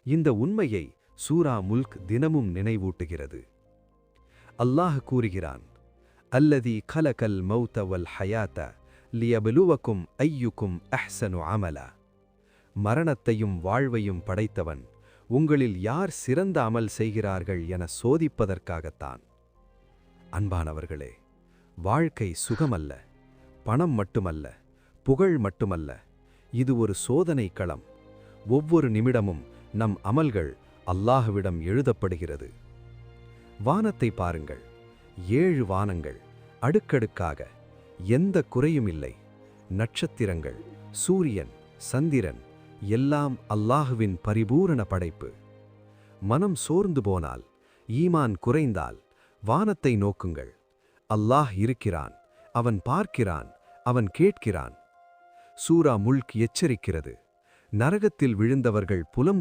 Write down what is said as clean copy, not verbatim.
இந்த உண்மையை சூரா முல்க் தினமும் நினைவூட்டுகிறது. அல்லாஹ் கூறுகிறான், அல்லதி கலகல் மௌத வல் ஹயாத லியபலுவக்கும் ஐயுக்கும் அஹ்சனு அமலா. மரணத்தையும் வாழ்வையும் படைத்தவன் உங்களில் யார் சிறந்த அமல் செய்கிறார்கள் என சோதிப்பதற்காகத்தான். அன்பானவர்களே, வாழ்க்கை சுகமல்ல, பணம் மட்டுமல்ல, புகழ் மட்டுமல்ல. இது ஒரு சோதனை களம். ஒவ்வொரு நிமிடமும் நம் அமல்கள் அல்லாஹ்விடம் எழுதப்படுகிறது. வானத்தை பாருங்கள். 7 வானங்கள் அடுக்கடுக்காக, எந்த குறையும் இல்லை. நட்சத்திரங்கள், சூரியன், சந்திரன் எல்லாம் அல்லாஹுவின் பரிபூரண படைப்பு. மனம் சோர்ந்து போனால், ஈமான் குறைந்தால் வானத்தை நோக்குங்கள். அல்லாஹ் இருக்கிறான், அவன் பார்க்கிறான், அவன் கேட்கிறான். சூரா முல்க் எச்சரிக்கிறது, நரகத்தில் விழுந்தவர்கள் புலம்